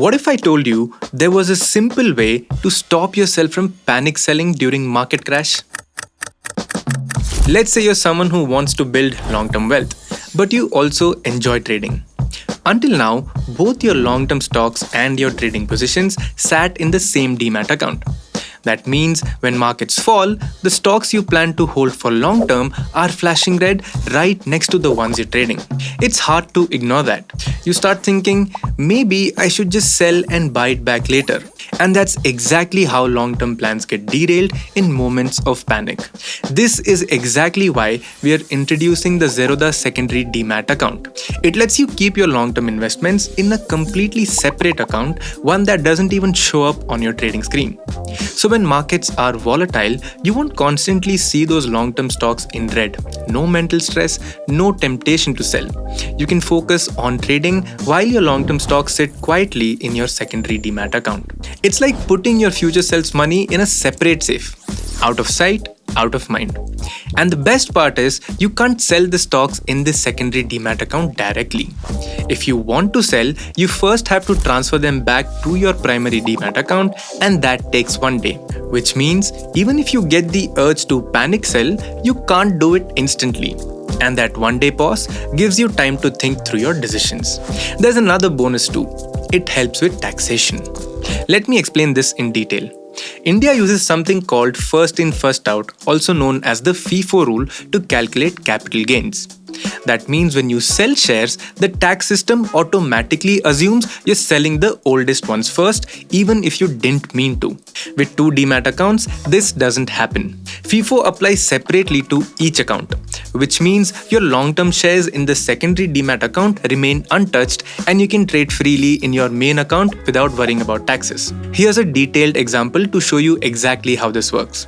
What if I told you there was a simple way to stop yourself from panic selling during market crash? Let's say you're someone who wants to build long-term wealth, but you also enjoy trading. Until now, both your long-term stocks and your trading positions sat in the same demat account. That means when markets fall, the stocks you plan to hold for long term are flashing red right next to the ones you're trading. It's hard to ignore that. You start thinking, maybe I should just sell and buy it back later. And that's exactly how long-term plans get derailed in moments of panic. This is exactly why we are introducing the Zerodha Secondary demat account. It lets you keep your long-term investments in a completely separate account, one that doesn't even show up on your trading screen. So when markets are volatile, you won't constantly see those long-term stocks in red. No mental stress, no temptation to sell. You can focus on trading while your long-term stocks sit quietly in your secondary demat account. It's like putting your future self's money in a separate safe. Out of sight, out of mind. And the best part is, you can't sell the stocks in this secondary demat account directly. If you want to sell, you first have to transfer them back to your primary demat account, and that takes 1 day. Which means, even if you get the urge to panic sell, you can't do it instantly. And that 1 day pause gives you time to think through your decisions. There's another bonus too. It helps with taxation. Let me explain this in detail. India uses something called first in first out, also known as the FIFO rule, to calculate capital gains. That means when you sell shares, the tax system automatically assumes you're selling the oldest ones first, even if you didn't mean to. With 2 demat accounts, this doesn't happen. FIFO applies separately to each account, which means your long-term shares in the secondary demat account remain untouched and you can trade freely in your main account without worrying about taxes. Here's a detailed example to show you exactly how this works.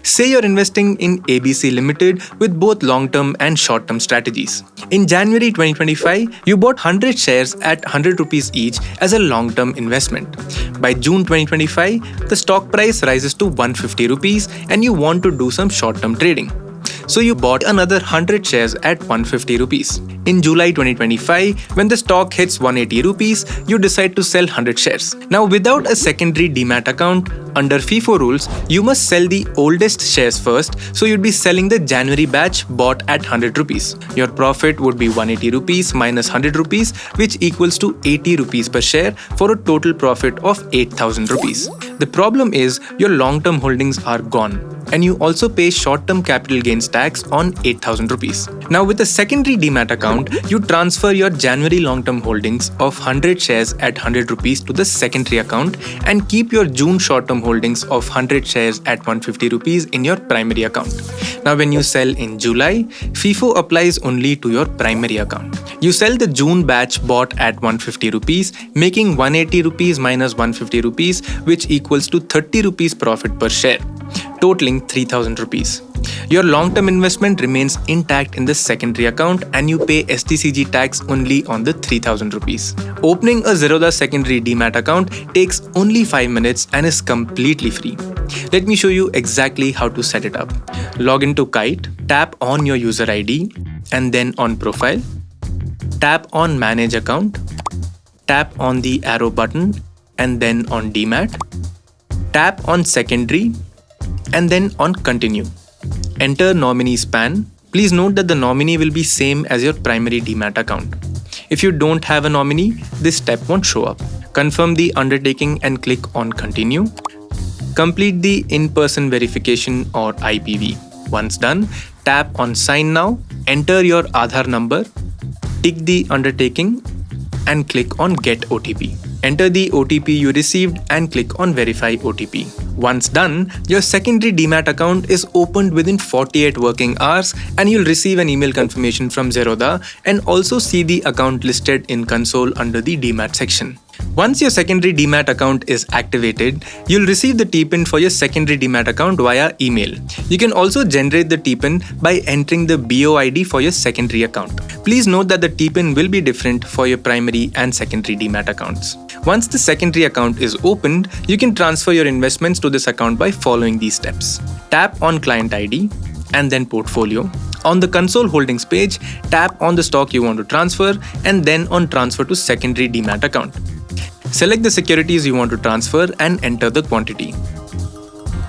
Say you're investing in ABC Limited with both long-term and short-term strategies. In January 2025, you bought 100 shares at 100 rupees each as a long-term investment. By June 2025, the stock price rises to 150 rupees and you want to do some short-term trading. So you bought another 100 shares at 150 rupees. In July 2025, when the stock hits 180 rupees, you decide to sell 100 shares. Now without a secondary demat account, under FIFO rules, you must sell the oldest shares first, so you'd be selling the January batch bought at 100 rupees. Your profit would be 180 rupees minus 100 rupees, which equals to 80 rupees per share for a total profit of 8,000 rupees. The problem is your long-term holdings are gone. And you also pay short-term capital gains tax on 8,000 rupees. Now with a secondary demat account, you transfer your January long-term holdings of 100 shares at 100 rupees to the secondary account and keep your June short-term holdings of 100 shares at 150 rupees in your primary account. Now when you sell in July, FIFO applies only to your primary account. You sell the June batch bought at 150 rupees, making 180 rupees minus 150 rupees, which equals to 30 rupees profit per share, totaling 3,000 rupees. Your long-term investment remains intact in the secondary account and you pay STCG tax only on the 3,000 rupees. Opening a Zerodha Secondary demat account takes only 5 minutes and is completely free. Let me show you exactly how to set it up. Log into Kite, tap on your user ID and then on Profile. Tap on Manage Account. Tap on the arrow button and then on Demat. Tap on Secondary and then on Continue. Enter nominee span. Please note that the nominee will be same as your primary demat account. If you don't have a nominee, this step won't show up. Confirm the undertaking and click on Continue. Complete the in-person verification or IPV. Once done, tap on Sign Now, enter your Aadhaar number, tick the undertaking and click on Get OTP. Enter the OTP you received and click on Verify OTP. Once done, your secondary demat account is opened within 48 working hours and you'll receive an email confirmation from Zerodha and also see the account listed in console under the demat section. Once your secondary demat account is activated, you'll receive the TPIN for your secondary demat account via email. You can also generate the TPIN by entering the BOID for your secondary account. Please note that the TPIN will be different for your primary and secondary demat accounts. Once the secondary account is opened, you can transfer your investments to this account by following these steps. Tap on Client ID and then Portfolio. On the console holdings page, tap on the stock you want to transfer and then on Transfer to Secondary Demat Account. Select the securities you want to transfer and enter the quantity.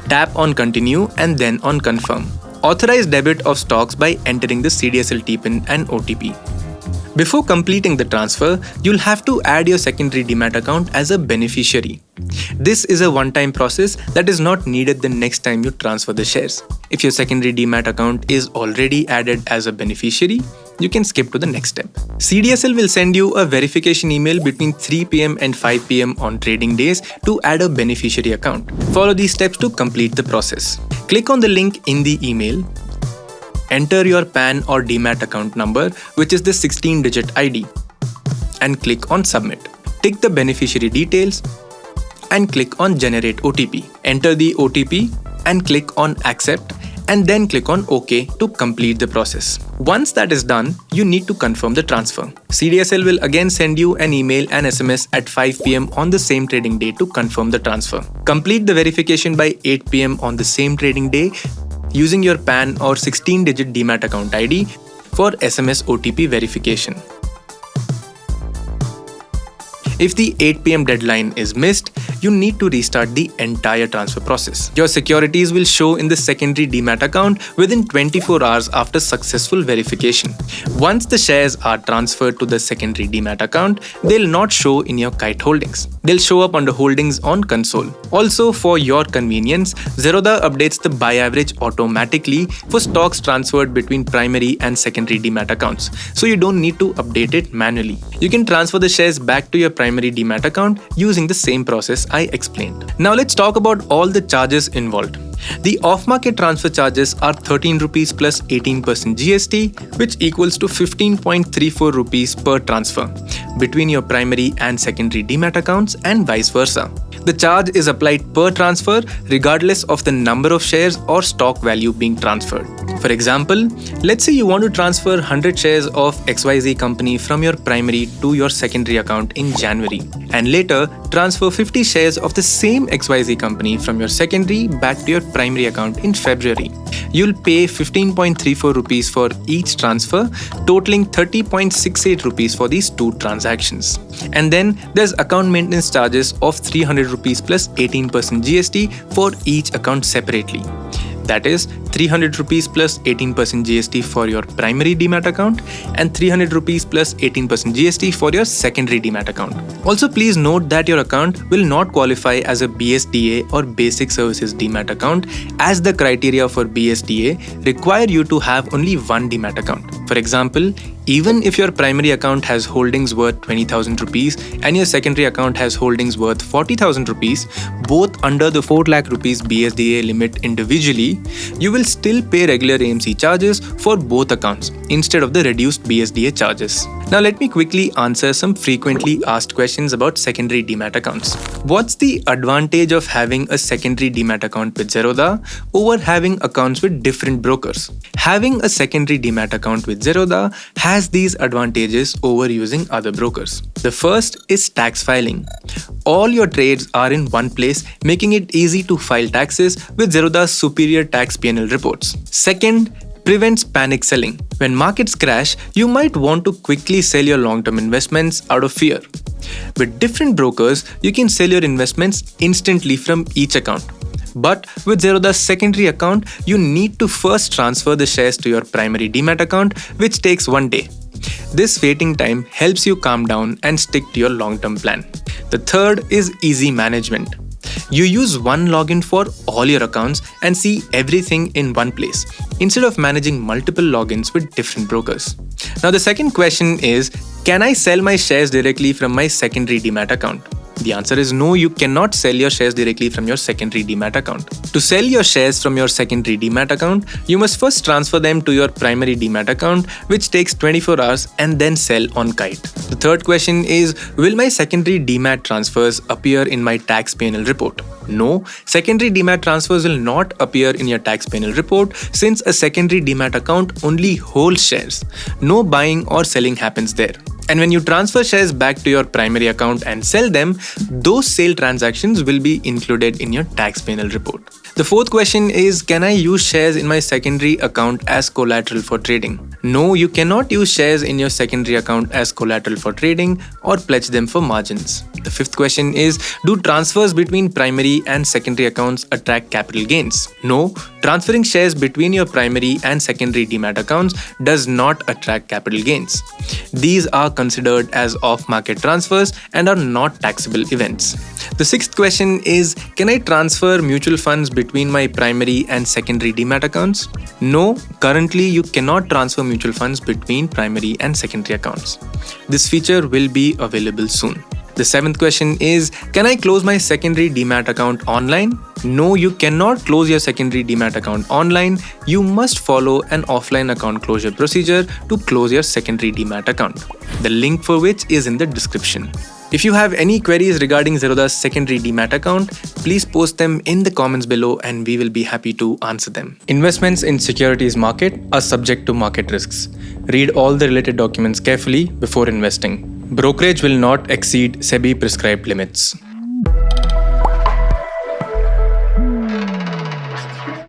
Tap on Continue and then on Confirm. Authorize debit of stocks by entering the CDSL TPIN and OTP. Before completing the transfer, you'll have to add your secondary demat account as a beneficiary. This is a one-time process that is not needed the next time you transfer the shares. If your secondary demat account is already added as a beneficiary, you can skip to the next step. CDSL will send you a verification email between 3 p.m. and 5 p.m. on trading days to add a beneficiary account. Follow these steps to complete the process. Click on the link in the email. Enter your PAN or demat account number, which is the 16-digit ID, and click on Submit. Tick the beneficiary details and click on Generate OTP. Enter the OTP and click on Accept, and then click on OK to complete the process. Once that is done, you need to confirm the transfer. CDSL will again send you an email and SMS at 5 p.m. on the same trading day to confirm the transfer. Complete the verification by 8 p.m. on the same trading day using your PAN or 16-digit demat account ID for SMS OTP verification. If the 8 p.m. deadline is missed, you need to restart the entire transfer process. Your securities will show in the secondary demat account within 24 hours after successful verification. Once the shares are transferred to the secondary demat account, they'll not show in your Kite holdings. They'll show up under holdings on console. Also, for your convenience, Zerodha updates the buy average automatically for stocks transferred between primary and secondary demat accounts, so you don't need to update it manually. You can transfer the shares back to your primary demat account using the same process I explained. Now let's talk about all the charges involved. The off-market transfer charges are 13 rupees plus 18% GST, which equals to 15.34 rupees per transfer between your primary and secondary demat accounts and vice versa. The charge is applied per transfer regardless of the number of shares or stock value being transferred. For example, let's say you want to transfer 100 shares of XYZ company from your primary to your secondary account in January, and later transfer 50 shares of the same XYZ company from your secondary back to your primary account in February. You'll pay 15.34 rupees for each transfer, totaling 30.68 rupees for these two transactions. And then there's account maintenance charges of 300 rupees plus 18% GST for each account separately. That is 300 rupees plus 18% GST for your primary demat account and 300 rupees plus 18% GST for your secondary demat account. Also, please note that your account will not qualify as a BSDA or Basic Services Demat account, as the criteria for BSDA require you to have only one demat account. For example, even if your primary account has holdings worth 20,000 rupees and your secondary account has holdings worth 40,000 rupees, both under the 4 lakh rupees BSDA limit individually, you will still pay regular AMC charges for both accounts instead of the reduced BSDA charges. Now let me quickly answer some frequently asked questions about secondary demat accounts. What's the advantage of having a secondary demat account with Zerodha over having accounts with different brokers? Having a secondary demat account with Zerodha has these advantages over using other brokers. The first is tax filing. All your trades are in one place, making it easy to file taxes with Zerodha's superior tax P&L reports. Second, prevents panic selling. When markets crash, you might want to quickly sell your long-term investments out of fear. With different brokers, you can sell your investments instantly from each account. But with Zerodha's secondary account, you need to first transfer the shares to your primary demat account, which takes 1 day. This waiting time helps you calm down and stick to your long-term plan. The third is easy management. You use one login for all your accounts and see everything in one place, instead of managing multiple logins with different brokers. Now the second question is, can I sell my shares directly from my secondary demat account? The answer is no, you cannot sell your shares directly from your secondary demat account. To sell your shares from your secondary demat account, you must first transfer them to your primary demat account, which takes 24 hours, and then sell on Kite. The third question is, will my secondary demat transfers appear in my tax P&L report? No, secondary demat transfers will not appear in your tax P&L report since a secondary demat account only holds shares. No buying or selling happens there. And when you transfer shares back to your primary account and sell them, those sale transactions will be included in your tax penal report. The fourth question is, can I use shares in my secondary account as collateral for trading? No, you cannot use shares in your secondary account as collateral for trading or pledge them for margins. The fifth question is, do transfers between primary and secondary accounts attract capital gains? No, transferring shares between your primary and secondary demat accounts does not attract capital gains. These are considered as off-market transfers and are not taxable events. The sixth question is, can I transfer mutual funds between my primary and secondary demat accounts? No, currently you cannot transfer mutual funds between primary and secondary accounts. This feature will be available soon. The seventh question is, can I close my secondary demat account online? No, you cannot close your secondary demat account online. You must follow an offline account closure procedure to close your secondary demat account, the link for which is in the description. If you have any queries regarding Zerodha's secondary demat account, please post them in the comments below and we will be happy to answer them. Investments in securities market are subject to market risks. Read all the related documents carefully before investing. Brokerage will not exceed SEBI prescribed limits.